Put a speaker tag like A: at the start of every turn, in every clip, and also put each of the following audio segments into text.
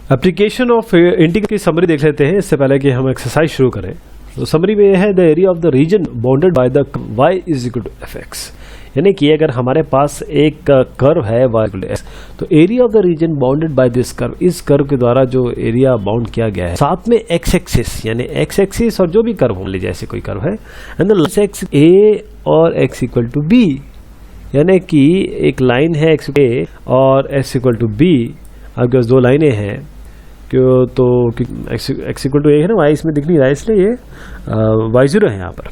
A: Application of integral की summary देख लेते हैं इससे पहले कि हम एक्सरसाइज शुरू करें। तो समरी में है the area of the region bounded by the y is equal to F x, यानी कि अगर हमारे पास एक कर्व है y इक्वल टू एक्स, तो area of the region bounded by this curve, इस कर्व के द्वारा जो एरिया बाउंड किया गया है, साथ में एक्स एक्सिस यानी एक्स एक्सिस और जो भी कर्व मान लीजिए ऐसे कोई कर्व है, एंड द एक्स ए और एक्स इक्वल टू बी, यानी कि एक लाइन है एक्स ए और एक्स इक्वल टू बी, आपके पास दो लाइनें हैं क्यों, तो एक्स इक्वल टू ए है ना, वाई इसमें दिख नहीं रहा है इसलिए ये वाई जीरो है यहाँ पर।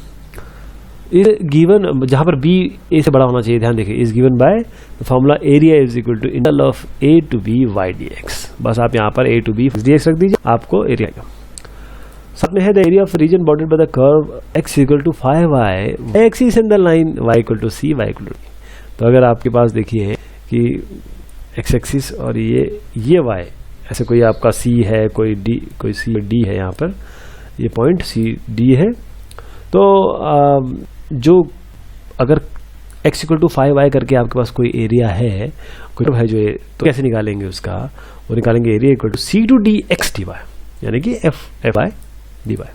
A: इस गिवन जहाँ पर बी ए से बड़ा होना चाहिए, ध्यान देखिए, is given by formula area is equal to integral of a to b y d x. बस आप यहाँ पर a to b d x रख दीजिए, आपको एरिया का। साथ में है the area of region bounded by the curve x equal to 5y axis in the line y equal to c y equal to d. तो अगर आपके पास देखिए कि एक्स एक्सिस और ये वाई, ऐसे कोई आपका सी है, कोई डी, कोई सी डी है, यहाँ पर ये पॉइंट सी डी है, तो जो अगर x इक्वल टू 5y करके आपके पास कोई एरिया है, कोई है जो, तो कैसे निकालेंगे उसका, वो निकालेंगे area equal to c to d x d y, यानी कि एफ वाई डी वाई।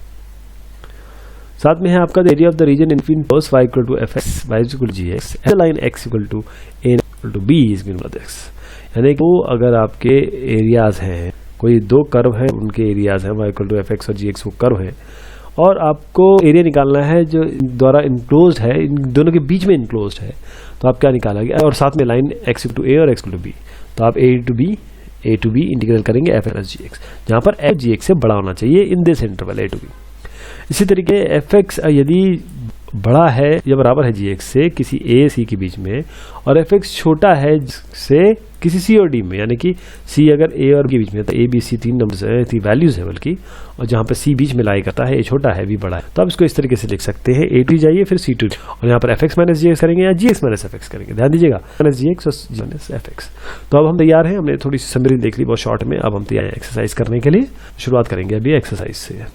A: साथ में है आपका the area of the region इनफिन plus y equal to F X Y equal to G X, line x equal to A equal to B is given by x, यानी कि अगर आपके areas हैं, कोई दो कर्व हैं, उनके एरियाज हैं y equal to F x और जी एक्स, वो कर्व है, और आपको एरिया निकालना है जो द्वारा इनक्लोज्ड है, इन दोनों के बीच में इनक्लोज्ड है, तो आप क्या निकालेंगे, और साथ में line x equal to a और x इक्वल टू बी, तो आप ए टू बी इंटीग्रल करेंगे एफ एक्स जी एक्स, जहाँ पर एफ जी एक्स से बड़ा होना चाहिए in this interval a to b. इसी तरीके एफ एक्स यदि बड़ा है या बराबर है जी एक्स से किसी ए सी के बीच में, और एफ एक्स छोटा है से किसी सी और डी में, यानी कि सी अगर ए और के बीच में, तो ए बी सी तीन नंबर्स है, तीन वैल्यूज है बल्कि, और जहाँ पर सी बीच में लाई करता है, ए छोटा है बी बड़ा है, तो आप इसको इस तरीके से लिख सकते हैं, ए टू जाइए फिर सी टू, और यहाँ पर एफ एक्स माइनस जी एक्स करेंगे या जी एक्स माइनस एफ एक्स करेंगे, ध्यान दीजिएगा, माइनस जी एक्स और जी माइनस एफ एक्स। तो अब हम तैयार हैं, हमने थोड़ी सी समरी देख ली बहुत शॉर्ट में, अब हम तैयार हैं एक्सरसाइज करने के लिए। शुरुआत करेंगे अभी एक्सरसाइज से।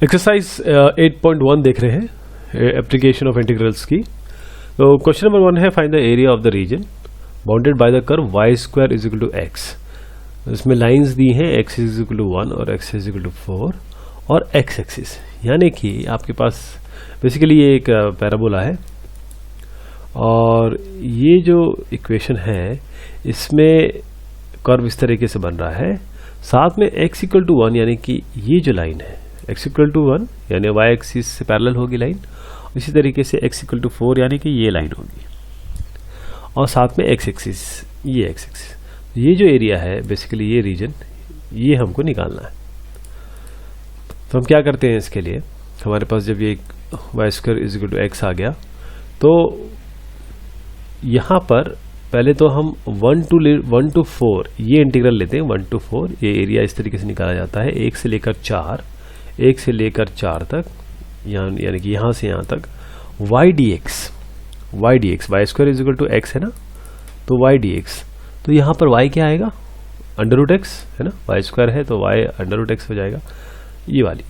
A: एक्सरसाइज 8.1 देख रहे हैं, एप्लीकेशन ऑफ इंटीग्रल्स की। तो क्वेश्चन नंबर 1 है find the area of the region bounded by the curve y square is equal to x. इसमें लाइंस दी हैं x इज इक्वल टू 1 और x इज इक्वल टू 4 और x एक्सिस, यानी कि आपके पास बेसिकली ये एक पैराबोला है, और ये जो इक्वेशन है इसमें कर्व इस तरीके से बन रहा है, साथ में x इक्वल टू 1 यानी कि ये जो लाइन है x इक्वल टू 1 यानी y एक्सिस से पैरेलल होगी लाइन, इसी तरीके से x इक्वल टू 4 यानी कि ये लाइन होगी, और साथ में x एक्सिस, ये x एक्सिस, ये जो एरिया है बेसिकली ये रीजन, ये हमको निकालना है। तो हम क्या करते हैं इसके लिए, हमारे पास जब ये Y square is equal to X आ गया, तो यहाँ पर पहले तो हम 1 to 4 ये इंटीग्रल लेते हैं, 1 to 4 ये एरिया इस तरीके से निकाला जाता है, 1 से लेकर 4, 1 से लेकर 4 तक, यानी कि यहाँ से यहाँ तक y d x, y square is equal to x है ना, तो वाई डी एक्स, तो यहाँ पर वाई क्या आएगा, अंडर रूट एक्स है ना, वाई स्क्वायर है तो वाई अंडर रूट एक्स हो जाएगा, ये वाली।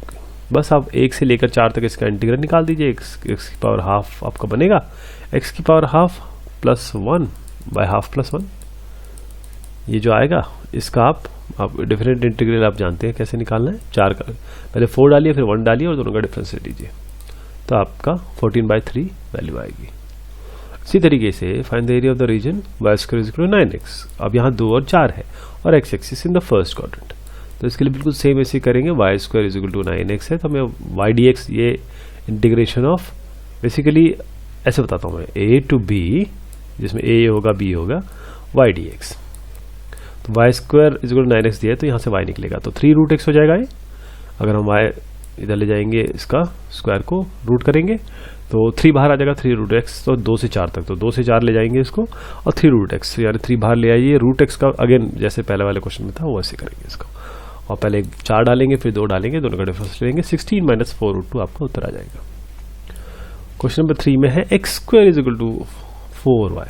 A: बस आप 1 से लेकर 4 तक इसका इंटीग्रल निकाल दीजिए, एक्स की पावर हाफ आपका बनेगा एक्स की power half plus 1 by half plus 1, ये जो आएगा इसका आप डिफरेंट इंटीग्रल आप जानते हैं कैसे निकालना है, 4 का पहले 4 डालिए फिर 1 डालिए और दोनों का डिफरेंस ले लीजिए, तो आपका 14/3 वैल्यू आएगी। इसी तरीके से find the area of the region y square is equal to 9x। अब यहाँ 2 और 4 है और x axis in the first quadrant, तो इसके लिए बिल्कुल सेम ऐसे करेंगे, y square is equal to 9x है, तो हमें वाई डी एक्स, ये इंटीग्रेशन ऑफ बेसिकली ऐसे बताता हूँ मैं, a टू b, जिसमें a होगा b होगा, वाई डी एक्स, तो y square is equal to 9x दिया है, तो यहाँ से y निकलेगा, तो 3 रूट x हो जाएगा ये। अगर हम y इधर ले जाएंगे, इसका स्क्वायर को रूट करेंगे तो 3 बाहर आ जाएगा, 3 रूट एक्स, तो 2 से 4 तक, तो 2 से 4 ले जाएंगे इसको, और 3 रूट एक्स यानी 3 बाहर ले आइए, रूट एक्स का अगेन जैसे पहले वाले क्वेश्चन में था वो ऐसे करेंगे इसको, और पहले 4 डालेंगे फिर 2 डालेंगे, दोनों का डिफरेंस लेंगे, 16 - 4 रूट 2 आपका उत्तर आ जाएगा। क्वेश्चन नंबर 3 में है x² is equal to 4y।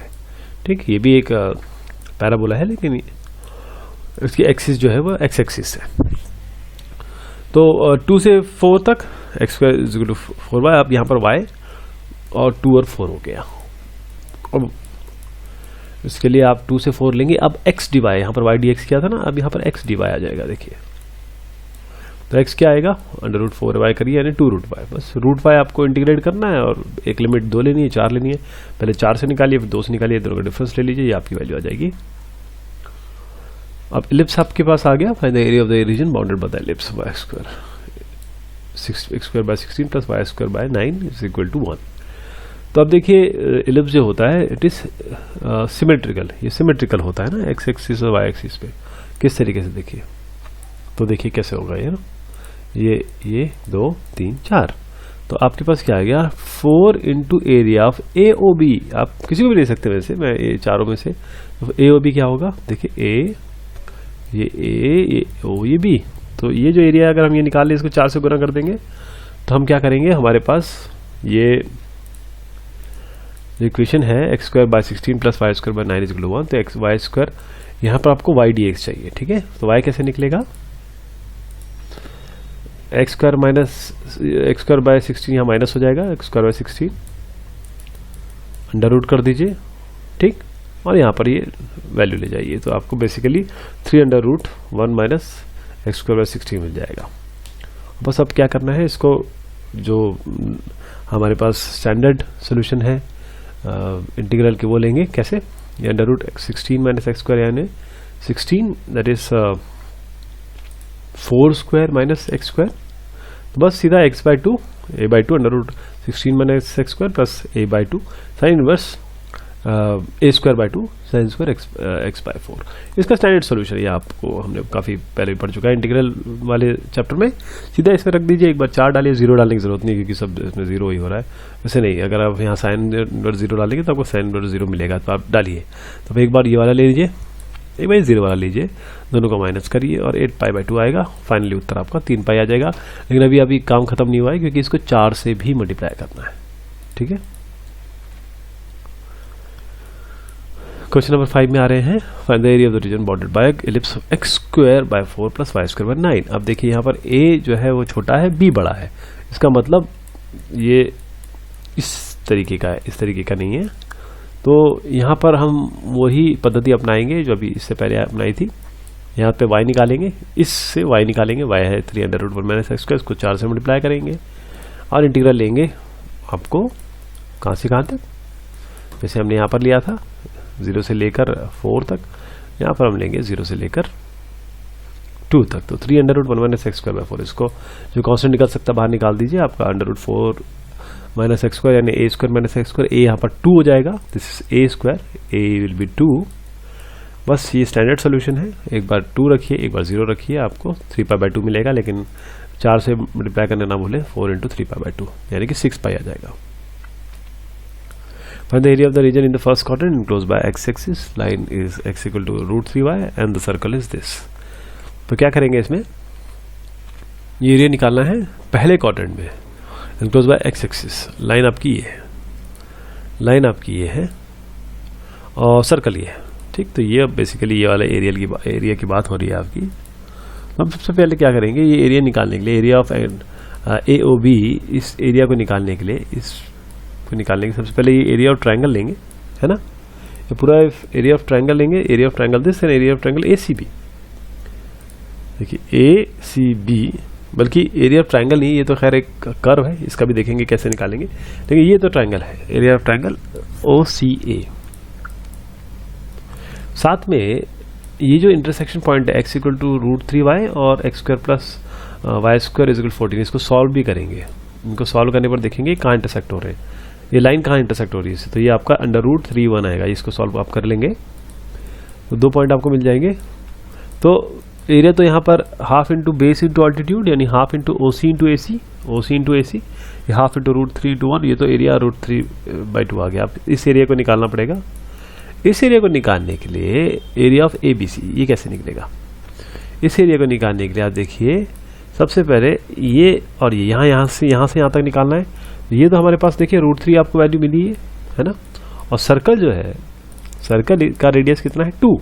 A: ठीक, ये भी एक पैराबोला है, लेकिन इसकी एक्सिस जो है वो एक्स एक्सिस है। तो 2 से 4 तक x square is equal to 4y, अब यहाँ पर y और 2 और 4 हो गया। अब इसके लिए आप 2 से 4 लेंगे। अब x dy, यहाँ पर y dx किया था ना, अब यहाँ पर x dy आ जाएगा। देखिए तो x क्या आएगा, √4y करिए यानी 2√y। बस √y आपको इंटीग्रेट करना है और एक लिमिट 2 लेनी है, 4 लेनी है। पहले 4 से निकालिए, फिर 2 से निकालिए, दोनों का डिफरेंस ले लीजिए, ये आपकी वैल्यू आ जाएगी। अब इलिप्स आपके पास आ गया। Find the area of the region bounded by the ellipse y square, x square by 16 plus y square by 9 is equal to 1। तो अब देखिए इलिप्स जो होता है इट इज सिमेट्रिकल, ये सिमेट्रिकल होता है ना x एक्सिस और y एक्सिस पे। किस तरीके से देखिए, तो देखिए कैसे होगा ये ना, ये 2 3 4। तो आपके पास क्या आ गया, 4 इंटू एरिया ऑफ AOB। आप किसी को भी ले सकते हैं वैसे, मैं ये चारों में से। तो AOB क्या होगा, देखिए A, ये O, ये B। तो ये जो एरिया अगर हम ये निकाल लें, इसको 4 से गुना कर देंगे, तो हम क्या करेंगे, हमारे पास ये इक्वेशन है x square by 16 plus y square by 9 is equal to 1। तो x y स्क्वायर, यहाँ पर आपको y dx चाहिए, ठीक है। तो y कैसे निकलेगा, x square minus x square by 16 यहाँ माइनस हो जाएगा, x square by 16 under root कर दीजिए, ठीक, और यहाँ पर ये वैल्यू ले जाइए। तो आपको basically 3√1 minus x square by 16 मिल जाएगा। बस अब क्या करना है, इसको जो हमारे पास स्टैंडर्ड सोल्यूशन है इंटीग्रल के, वो लेंगे कैसे, ये √16 माइनस एक्स स्क्वायर यानी 16, that is 4 square minus x square. तो बस सीधा x/2 a/2 √16 minus x square plus a/2 sine inverse a square by 2 sine square x/4। इसका स्टैंडर्ड सोल्यूशन ये आपको हमने काफ़ी पहले भी पढ़ चुका है इंटीग्रल वाले चैप्टर में। सीधा इसमें रख दीजिए, एक बार 4 डालिए, 0 डालने की जरूरत नहीं क्योंकि सब इसमें 0 ही हो रहा है। वैसे नहीं, अगर आप यहाँ साइन इनवर्स 0 डालेंगे तो आपको साइन इनवर्स 0 मिलेगा, तो आप डालिए। तो एक बार ये वाला ले लीजिए, एक बार 0 वाला लीजिए, दोनों को माइनस करिए और 8π/2 आएगा। फाइनली उत्तर आपका 3π आ जाएगा। लेकिन अभी काम खत्म नहीं हुआ है क्योंकि इसको 4 से भी मल्टीप्लाई करना है, ठीक है। क्वेश्चन नंबर 5 में आ रहे हैं, find the area of the region bounded bye ellipse x square bye 4 plus y square by 9। अब देखिए यहाँ पर a जो है वो छोटा है, b बड़ा है। इसका मतलब ये इस तरीके का है, इस तरीके का नहीं है। तो यहाँ पर हम वही पद्धति अपनाएंगे जो अभी इससे पहले अपनाई थी। यहाँ पे y निकालेंगे, इससे y निकालेंगे, y है 3√1 माइनस एक्स स्क्वायर, इसको 4 से मल्टीप्लाई करेंगे और इंटीग्रल लेंगे आपको कहाँ से कहाँ तक, जैसे हमने यहाँ पर लिया था 0 से लेकर 4 तक, यहाँ पर हम लेंगे 0 से लेकर 2 तक। तो 3√1 माइनस एक्स स्क्वायर बाय 4, इसको जो कांस्टेंट निकल सकता है बाहर निकाल दीजिए। आपका √4 माइनस एक्स स्क्वायर यानी a square minus x square, a यहाँ पर 2 हो जाएगा, this is a square, a will B 2। बस ये स्टैंडर्ड सोल्यूशन है। एक बार 2 रखिए, एक बार 0 रखिए, आपको 3π/2 मिलेगा। लेकिन 4 से मल्टीप्लाई करना ना भूलें, 4 × 3π/2 यानी कि 6π आ जाएगा। Find the area of the region in the first quadrant enclosed by x-axis. Line is x equal to √3y and the circle is this. तो क्या करेंगे इसमें, ये एरिया निकालना है पहले क्वाड्रेंट में, enclosed by x-axis। लाइन आपकी ये है, लाइन आपकी ये है और सर्कल ये है, ठीक। तो ये अब बेसिकली ये वाला एरिया की बात हो रही है आपकी। हम सबसे पहले क्या करेंगे, ये एरिया निकालने के लिए, एरिया ऑफ AOB, इस एरिया को निकालने के लिए, इस को निकालने के सबसे पहले ये एरिया ऑफ ट्रायंगल लेंगे, है ना। ये पूरा एरिया ऑफ ट्रायंगल लेंगे, area of triangle this and area of triangle ACB। देखिए ACB, बल्कि एरिया ऑफ ट्रायंगल नहीं, ये तो खैर एक कर्व है, इसका भी देखेंगे कैसे निकालेंगे। लेकिन ये तो ट्रायंगल है, एरिया ऑफ ट्रायंगल OCA। साथ में ये जो इंटरसेक्शन पॉइंट है x इक्वल टू √3y और x square plus y square is equal 14, इसको सॉल्व भी करेंगे। इनको सॉल्व करने पर देखेंगे कहाँ इंटरसेक्ट हो रहे हैं, ये लाइन कहाँ इंटरसेक्ट हो रही है। तो ये आपका √3(1) आएगा, इसको सॉल्व आप कर लेंगे तो 2 पॉइंट आपको मिल जाएंगे। तो एरिया तो यहाँ पर half into base into altitude यानी half into OC into AC, OC into AC, ये हाफ इंटू √3(1), ये तो एरिया √3/2 आ गया। आप इस एरिया को निकालना पड़ेगा। इस एरिया को निकालने के लिए एरिया ऑफ ABC, ये कैसे निकलेगा, इस एरिया को निकालने के लिए आप देखिए सबसे पहले ये और ये यहाँ से यहाँ तक निकालना है। ये तो हमारे पास देखिए √3 आपको वैल्यू मिली है ना। और सर्कल जो है, सर्कल का रेडियस कितना है 2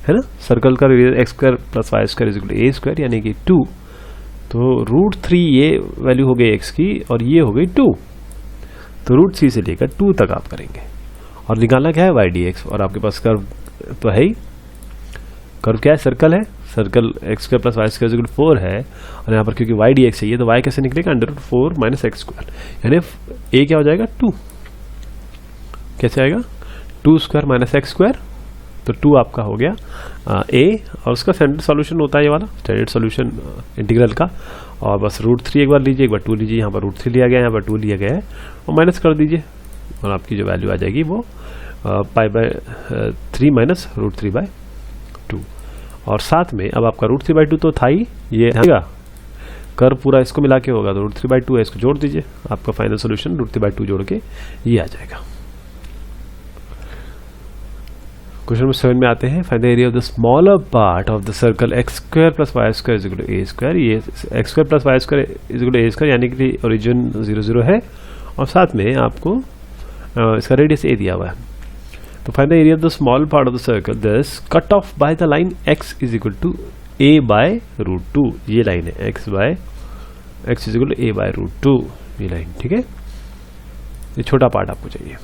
A: है ना, सर्कल का radius x square plus Y square is equal to A square यानी कि 2, तो √3 ये वैल्यू हो गई x की और ये हो गई 2, तो √3 से लेकर 2 तक आप करेंगे और निकालना क्या है y dx, और आपके पास कर्व तो है ही, कर्व क्या है, सर्कल है, circle x square plus Y square equal to 4 है और यहाँ पर क्योंकि y dx चाहिए तो y कैसे निकलेगा √4 माइनस एक्स स्क्वायर, यानी a क्या हो जाएगा 2, कैसे आएगा 2 स्क्वायर माइनस एक्स स्क्वायर, तो 2 आपका हो गया a और उसका स्टैंडर्ड सॉल्यूशन होता है ये वाला स्टैंडर्ड सॉल्यूशन इंटीग्रल का, और बस √3 एक बार लीजिए, एक बार 2 लीजिए, यहाँ पर √3 लिया गया है, यहाँ पर 2 लिया गया है और माइनस कर दीजिए और आपकी जो वैल्यू आ जाएगी वो π/3 माइनस √3/2, और साथ में अब आपका √3/2 तो था ही, ये आएगा कर पूरा इसको मिला के होगा तो √3/2 है, इसको जोड़ दीजिए, आपका फाइनल सोल्यूशन √3/2 जोड़ के ये आ जाएगा। क्वेश्चन नंबर 7 में आते हैं, find the area of the smaller part of the circle x square plus Y square is equal to A square, ये X square plus Y square is equal to A square यानी कि origin 0 0 है और साथ में आपको इसका radius ए दिया हुआ है, तो find the area of the small part of the circle this cut off by the line x is equal to a by √2, ये लाइन है x is equal to a by √2, ये लाइन, ठीक है, ये छोटा पार्ट आपको चाहिए।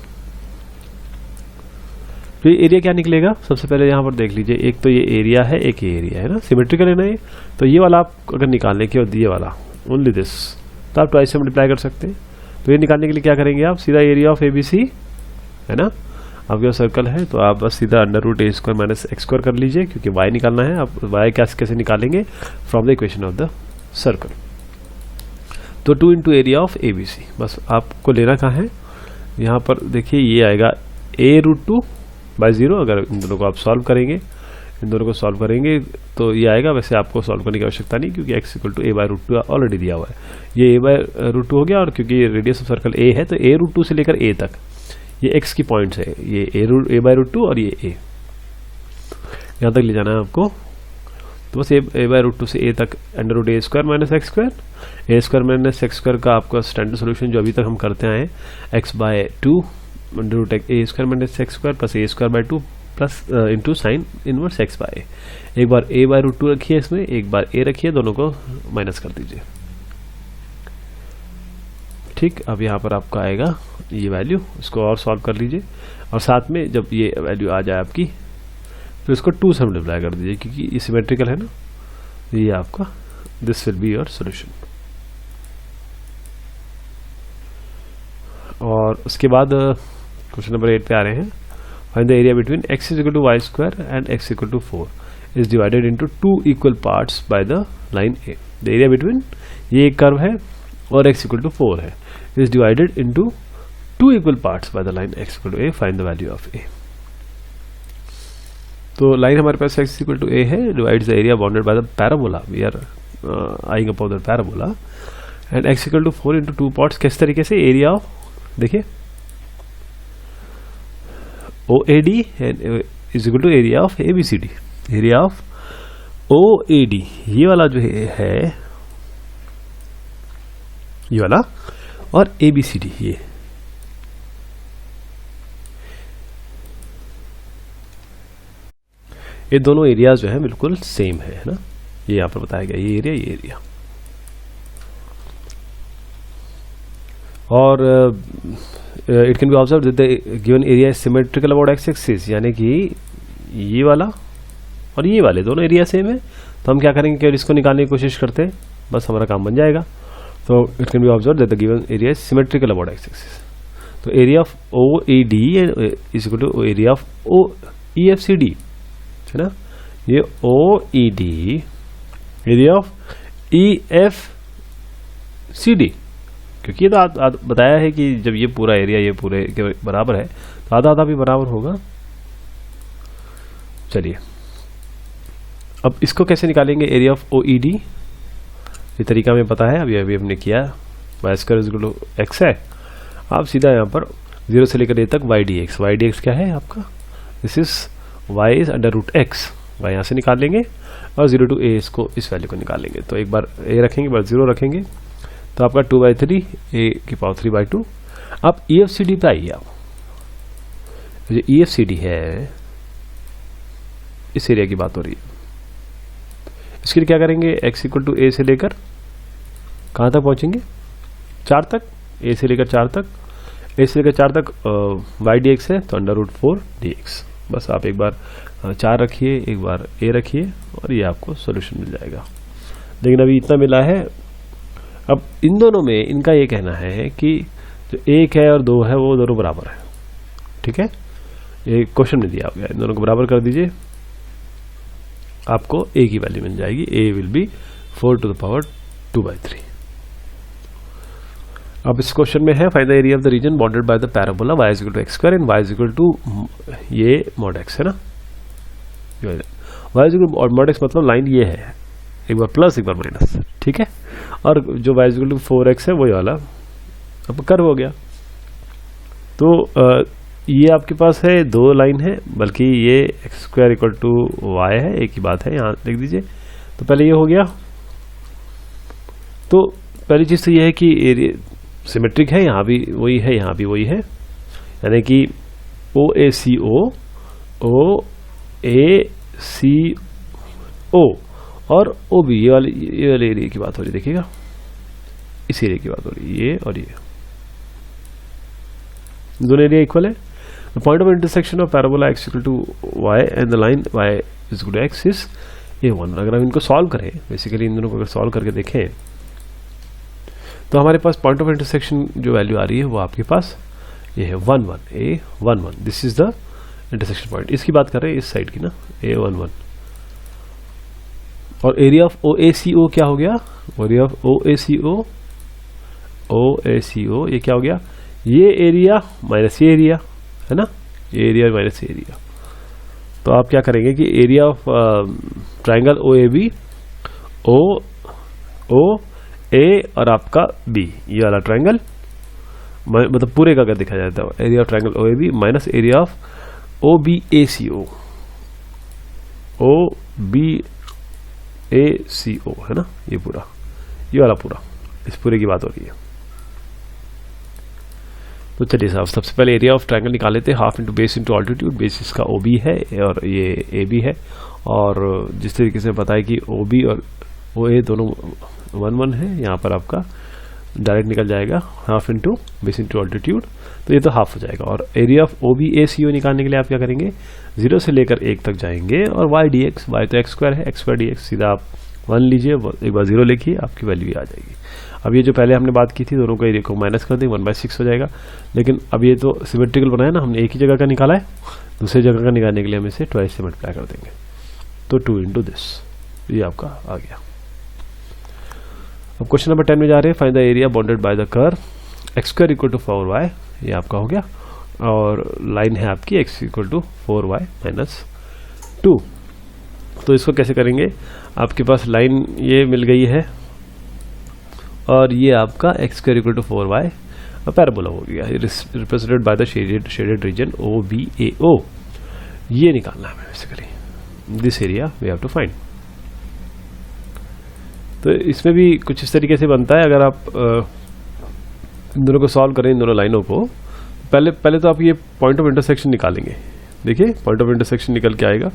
A: तो ये एरिया क्या निकलेगा, सबसे पहले यहाँ पर देख लीजिए, एक तो ये एरिया है, एक ये एरिया है ना, सिमेट्रिकल है ना ये, तो ये वाला आप अगर निकालने की और ये वाला ओनली दिस, तो आप ट्वाइस से मल्टीप्लाई कर सकते हैं, तो ये निकालने के लिए क्या करेंगे आप, सीधा एरिया ऑफ ABC है ना, आपके सर्कल है तो आप बस सीधा √a² माइनस x² कर लीजिए, क्योंकि y निकालना है, आप y कैसे निकालेंगे from the equation of the circle, तो 2 इंटू एरिया ऑफ ABC, बस आपको लेना कहाँ है, यहाँ पर देखिए ये आएगा a√2/0, अगर इन दोनों को आप सॉल्व करेंगे, इन दोनों को सॉल्व करेंगे तो ये आएगा, वैसे आपको सॉल्व करने की आवश्यकता नहीं क्योंकि x equal to a/√2 already दिया हुआ है, ये a/√2 हो गया, और क्योंकि रेडियस ऑफ सर्कल a है तो a√2 से लेकर a तक ये x की पॉइंट्स है, ये a/√2 और ये a, यहाँ तक ले जाना है आपको, तो बस a/√2 से a तक √a² minus x² minus x² का आपका स्टैंडर्ड सोल्यूशन जो अभी तक हम करते आए x/2 √a² minus x² plus a²/2 plus into sine inverse x/a, एक बार a/√2 रखिए इसमें, एक बार a रखिए, दोनों को माइनस कर दीजिए, ठीक। अब यहाँ पर आपका आएगा ये वैल्यू, इसको और सॉल्व कर लीजिए, और साथ में जब ये वैल्यू आ जाए आपकी तो इसको 2 से मल्टीप्लाई कर दीजिए, क्योंकि ये सिमेट्रिकल है ना, ये आपका this will be your solution. और उसके बाद क्वेश्चन नंबर 8 पे आ रहे हैं, find the area between x is equal to y square and x equal to 4 is divided into 2 equal parts by the line a, the area between, ये एक curve है और x इक्वल टू 4 है, is divided into 2 equal parts by the line x equal to a, find the value of a। तो line हमारे पास x equal to a है, divides the area bounded by the parabola, we are eyeing upon the parabola, and x equal to 4 into 2 parts, किस तरीके से, area of, देखिए OAD is equal to area of ABCD, area of OAD ये वाला जो है ये वाला, और ABCD ये दोनों एरियाज जो है बिल्कुल सेम है ना, ये यहाँ पर बताया गया, ये एरिया और it can be observe that the given area is symmetrical about X axis, यानी कि ये वाला और ये वाले दोनों एरिया सेम है, तो हम क्या करेंगे कि इसको निकालने की कोशिश करते हैं, बस हमारा काम बन जाएगा। तो it can be observe that the given area is symmetrical about X axis, तो area of OAD is equal to area of EFCD है ना, ये OED एरिया ऑफ EFCD, क्योंकि ये तो बताया है कि जब ये पूरा एरिया ये पूरे के बराबर है तो आधा आधा भी बराबर होगा। चलिए अब इसको कैसे निकालेंगे, एरिया ऑफ OED, ये तरीका हमें पता है, अभी हमने किया, y² is equal to x है, आप सीधा यहाँ पर 0 से लेकर a तक y dx क्या है आपका, this is y is √x, y यहाँ से निकाल लेंगे और 0 टू a इसको, इस वैल्यू को निकालेंगे, तो एक बार a रखेंगे, एक बार 0 रखेंगे, तो आपका 2/3 a की पावर 3/2। अब EFCD पे आइए, आप जो EFCD है इस एरिया की बात हो रही है, इसके लिए क्या करेंगे, x इक्वल टू a से लेकर कहाँ तक पहुँचेंगे, 4 तक, a से लेकर 4 तक, a से लेकर 4 तक y dx है तो √4 dx। बस आप एक बार 4 रखिए, एक बार a रखिए और ये आपको सॉल्यूशन मिल जाएगा। लेकिन अभी इतना मिला है। अब इन दोनों में इनका ये कहना है कि जो 1 है और 2 है वो दोनों बराबर है, ठीक है, ये क्वेश्चन में दिया गया, इन दोनों को बराबर कर दीजिए, आपको a की वैल्यू मिल जाएगी, a will be 4 to the power 2/3। अब इस क्वेश्चन में है find the area of the region bounded by the parabola y is equal to x² and y is equal to ये mod x है ना, y इज इक्वल और mod x मतलब line ये है, एक बार प्लस एक बार माइनस, ठीक है, और जो y is equal to 4x है वही वाला अब कर्व हो गया। तो ये आपके पास है 2 लाइन है, बल्कि ये x² इक्वल टू y है, एक ही बात है, यहाँ लिख दीजिए। तो पहले ये हो गया, तो पहली चीज तो ये है कि एरिया सिमेट्रिक है, यहाँ भी वही है, यहाँ भी वही है, यानी कि OACO और OB ये वाले एरिया की बात हो रही है, देखिएगा इस एरिया की बात हो रही है, ये और ये दोनों एरिया इक्वल है। The point of intersection of parabola x equal to y and the line y is equal to x is A1। अगर हम इनको सॉल्व करें, बेसिकली इन दोनों को अगर सॉल्व करके देखें तो हमारे पास पॉइंट ऑफ इंटरसेक्शन जो वैल्यू आ रही है वो आपके पास ये है 1 1 this is the intersection point. इसकी बात कर रहे हैं इस साइड की ना, A11। और एरिया ऑफ OACO क्या हो गया, एरिया ऑफ OACO ये क्या हो गया, ये एरिया माइनस ये एरिया है ना, ये एरिया माइनस ये एरिया। तो आप क्या करेंगे कि area of triangle OAB OA और आपका B, ये वाला ट्राइंगल मतलब पूरे का अगर दिखा जाता है, area of triangle OAB minus area of OBACO है ना, ये पूरा, ये वाला पूरा, इस पूरे की बात हो रही है। तो चलिए साहब, सबसे पहले एरिया ऑफ ट्रायंगल निकाल लेते हैं, half into base into altitude. Base इसका OB है और ये AB है, और जिस तरीके से बताया कि OB और OA दोनों 1 1 है, यहाँ पर आपका डायरेक्ट निकल जाएगा half into base into altitude, तो ये तो हाफ हो जाएगा। और एरिया ऑफ OBACO निकालने के लिए आप क्या करेंगे, 0 से लेकर 1 तक जाएंगे और y dx, y तो x² है, x² dx सीधा आप 1 लीजिए, एक बार 0 लिखिए, आपकी वैल्यू आ जाएगी। अब ये जो पहले हमने बात की थी, दोनों का एरिया को माइनस कर दें, 1/6 हो जाएगा। लेकिन अब ये तो सिमेट्रिकल बनाया ना, हमने एक ही जगह का निकाला है, दूसरी जगह का निकालने के लिए हम इसे ट्वाइस से मल्टीप्लाई कर देंगे, तो 2 इंटू दिस, ये आपका आ गया। अब क्वेश्चन नंबर 10 में जा रहे हैं, find the area bounded by the curve x² equal to 4y, ये आपका हो गया, और लाइन है आपकी x equal to 4y minus 2। तो इसको कैसे करेंगे, आपके पास लाइन ये मिल गई है और ये आपका x² equal to 4y parabola हो गया, represented by the shaded region OBAO। ये निकालना है basically, this area we have to find. तो इसमें भी कुछ इस तरीके से बनता है, अगर आप इन दोनों को सॉल्व करें, इन दोनों लाइनों को, पहले तो आप ये पॉइंट ऑफ इंटरसेक्शन निकालेंगे। देखिए पॉइंट ऑफ इंटरसेक्शन निकल के आएगा,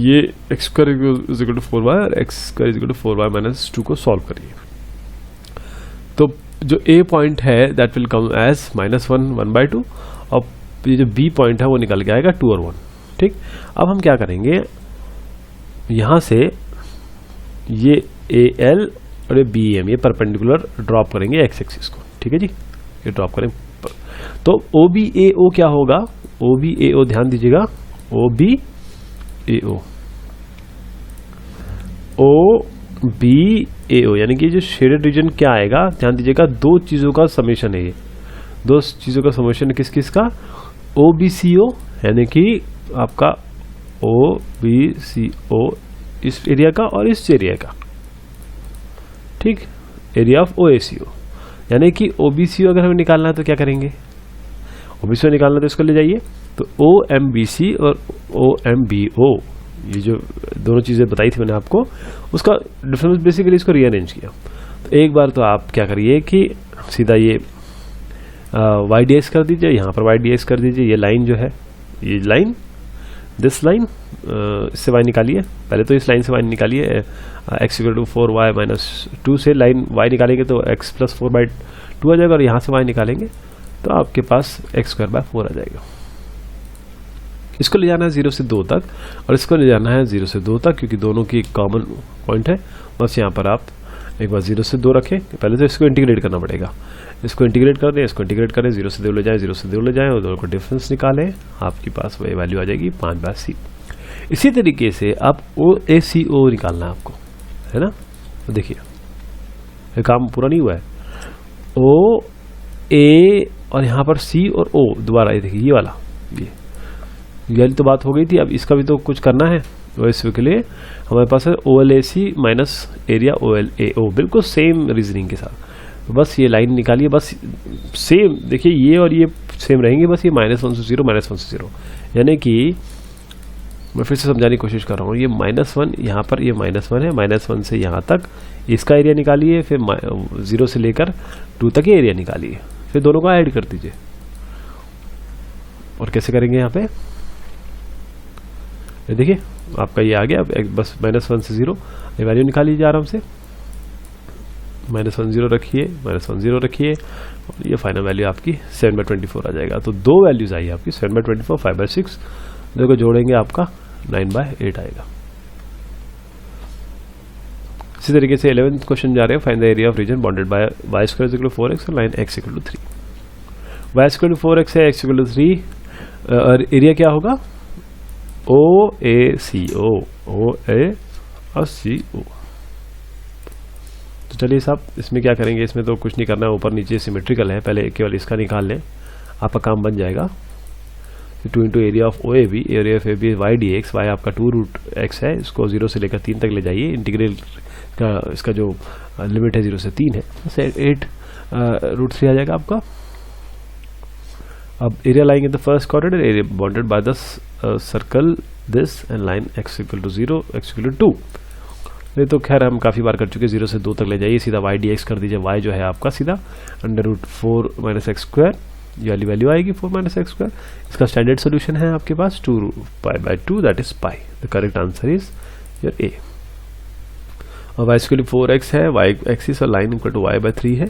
A: ये x² is equal to 4y और x² is equal to 4y minus 2 को सॉल्व करिए। तो जो A पॉइंट है दैट विल कम एज -1 1/2, और ये जो B पॉइंट है वो निकल के आएगा 2 और 1। ठीक, अब हम क्या करेंगे, यहाँ से ये AL और ये BM ये परपेंडिकुलर ड्रॉप करेंगे x एक्सिस को। ठीक है जी, ये ड्रॉप करें, तो OBAO क्या होगा, OBAO ध्यान दीजिएगा, OBAO यानी कि जो शेडेड रीजन क्या आएगा, ध्यान दीजिएगा, दो चीजों का समेशन है, ये दो चीजों का समेशन किस किस का, OBCO यानी कि आपका OBCO इस एरिया का और इस एरिया का। ठीक, एरिया ऑफ OACO यानी कि OBCO अगर हमें निकालना है तो क्या करेंगे, OBCO निकालना तो इसको ले जाइए, तो OMBC और OMBO ये जो दोनों चीज़ें बताई थी मैंने आपको, उसका डिफरेंस बेसिकली इसको रीअरेंज किया। तो एक बार तो आप क्या करिए कि सीधा ये वाई डी एक्स कर दीजिए, यहाँ पर वाई डी एक्स कर दीजिए। ये लाइन जो है, ये लाइन, दिस लाइन, इससे वाई निकालिए, पहले तो इस लाइन से वाई निकालिए। X equal to 4y minus 2 से लाइन वाई निकालेंगे तो x प्लस 4/2 आ जाएगा, और यहाँ से वाई निकालेंगे तो आपके पास x²/4 आ जाएगा। इसको ले जाना है 0 से 2 तक, और इसको ले जाना है 0 से 2 तक, क्योंकि दोनों की एक कॉमन पॉइंट है। बस यहाँ पर आप एक बार 0 से 2 रखें, पहले तो इसको इंटीग्रेट करना पड़ेगा। इसको इंटीग्रेट कर दें, इसको इंटीग्रेट करें, 0 से 2 ले जाएं, 0 से 2 ले जाएं, और दोनों को डिफरेंस निकालें, आपके पास वही वैल्यू आ जाएगी 5/c। इसी तरीके से आप OACO निकालना है आपको, है ना। तो देखिए ये काम पूरा नहीं हुआ है। O A और यहाँ पर C और O दोबारा, ये देखिए ये वाला, ये तो बात हो गई थी। अब इसका भी तो कुछ करना है, तो इसके लिए हमारे पास है OLAC माइनस एरिया OLAO, बिल्कुल सेम रीजनिंग के साथ। बस ये लाइन निकालिए, बस सेम, देखिए ये और ये सेम रहेंगे, बस ये -1 से 0 -1 से 0, यानी कि मैं फिर से समझाने की कोशिश कर रहा हूँ। ये -1 यहाँ पर, ये -1 है, -1 से यहाँ तक इसका एरिया निकालिए, फिर 0 से लेकर 2 तक ये एरिया निकालिए, फिर दोनों को ऐड कर दीजिए। और कैसे करेंगे यहाँ पे, ये देखिए आपका ये आ गया। अब बस -1 से 0 ये वैल्यू निकाल लीजिए आराम से, -1 0 रखिए, -1 0 रखिए, और ये फाइनल वैल्यू आपकी 7/24 आ जाएगा। तो दो वैल्यूज आई आपकी 7/24, 5/6, देखो जोड़ेंगे आपका 9/8 आएगा। इसी तरीके से 11th क्वेश्चन जा रहे हैं, find the area of region bounded bye y² = 4x और लाइन x = 3। y² 4x है, x = 3, और एरिया क्या होगा OACO, OA और CO। तो चलिए साहब, इसमें क्या करेंगे, इसमें तो कुछ नहीं करना है, ऊपर नीचे सिमेट्रिकल है, पहले केवल इसका निकाल लें, आपका काम बन जाएगा। 2 × area of OAB, area of AB y dx, y आपका 2√x है, इसको 0 से लेकर 3 तक ले जाइए। इंटीग्रल का इसका जो लिमिट है 0 से 3 है, 8√3 आ जाएगा आपका। अब area lying in the first quadrant, area bounded by the circle this and line x = 0, x = 2। ये तो खैर हम काफ़ी बार कर चुके, 0 से 2 तक ले जाइए, सीधा y dx कर दीजिए। y जो है आपका सीधा √4 - x², ये वाली वैल्यू आएगी 4 - x²। इसका स्टैंडर्ड सोल्यूशन है आपके पास 2π/2, that is pi. The correct answer is your A. और y² 4x है, y एक्सिस और लाइन इक्वल टू y/3 है,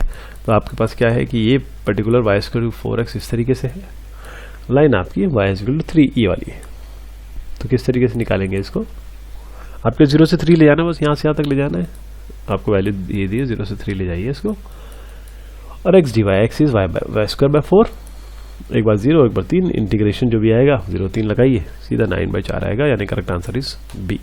A: तो आपके पास क्या है कि ये पर्टिकुलर y² 4x इस तरीके से है, लाइन आपकी y = 3 ये वाली है। तो किस तरीके से निकालेंगे इसको, आपके 0 से 3 ले जाना है, बस यहाँ से यहाँ तक ले जाना है, आपको वैल्यू ये दी है, 0 से 3 ले जाइए इसको। और x dy, x is y²/4, एक बार 0 एक बार 3, इंटीग्रेशन जो भी आएगा 0 3 लगाइए, सीधा 9/4 आएगा, यानी करेक्ट आंसर इज बी।